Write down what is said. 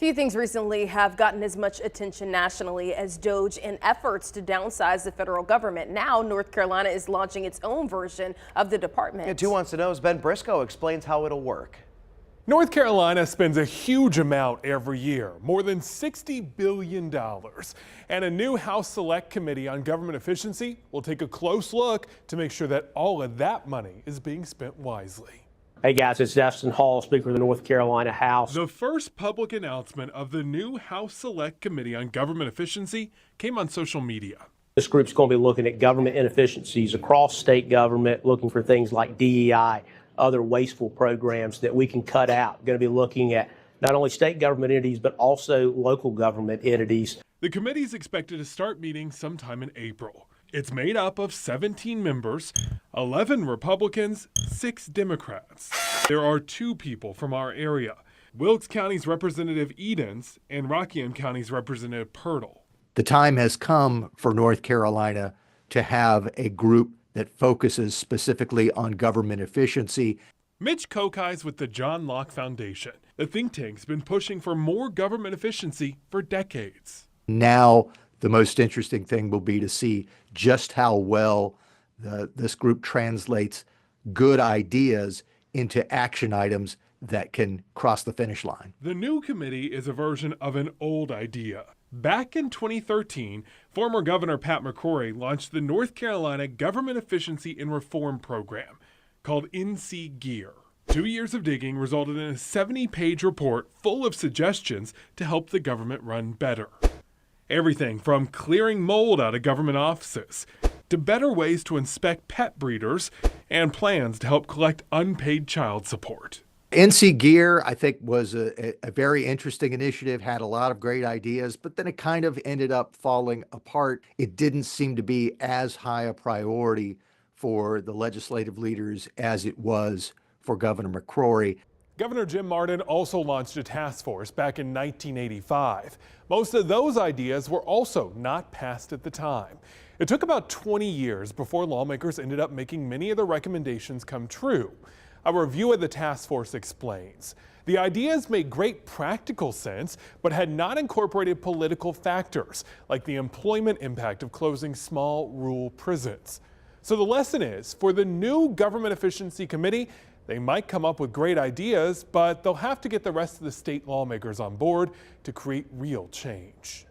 Few things recently have gotten as much attention nationally as DOGE and efforts to downsize the federal government. Now, North Carolina is launching its own version of the department. Yeah, 2 Wants to Know's Ben Briscoe explains how it'll work. North Carolina spends a huge amount every year, more than $60 billion. And a new House Select Committee on Government Efficiency will take a close look to make sure that all of that money is being spent wisely. Hey guys, it's Destin Hall, Speaker of the North Carolina House. The first public announcement of the new House Select Committee on Government Efficiency came on social media. This group's going to be looking at government inefficiencies across state government, looking for things like DEI, other wasteful programs that we can cut out. Going to be looking at not only state government entities, but also local government entities. The committee is expected to start meeting sometime in April. It's made up of 17 members, 11 Republicans, 6 Democrats. There are 2 people from our area, Wilkes County's Representative Edens and Rockingham County's Representative Pirtle. The time has come for North Carolina to have a group that focuses specifically on government efficiency. Mitch Kokai's with the John Locke Foundation. The think tank's been pushing for more government efficiency for decades. Now, the most interesting thing will be to see just how well this group translates good ideas into action items that can cross the finish line. The new committee is a version of an old idea. Back in 2013, former Governor Pat McCrory launched the North Carolina Government Efficiency and Reform Program, called NC GEAR. 2 years of digging resulted in a 70-page report full of suggestions to help the government run better. Everything from clearing mold out of government offices to better ways to inspect pet breeders and plans to help collect unpaid child support. NC GEAR, I think, was a very interesting initiative, had a lot of great ideas, but then it kind of ended up falling apart. It didn't seem to be as high a priority for the legislative leaders as it was for Governor McCrory. Governor Jim Martin also launched a task force back in 1985. Most of those ideas were also not passed at the time. It took about 20 years before lawmakers ended up making many of the recommendations come true. A review of the task force explains. The ideas made great practical sense, but had not incorporated political factors, like the employment impact of closing small rural prisons. So the lesson is, for the new Government Efficiency Committee, they might come up with great ideas, but they'll have to get the rest of the state lawmakers on board to create real change.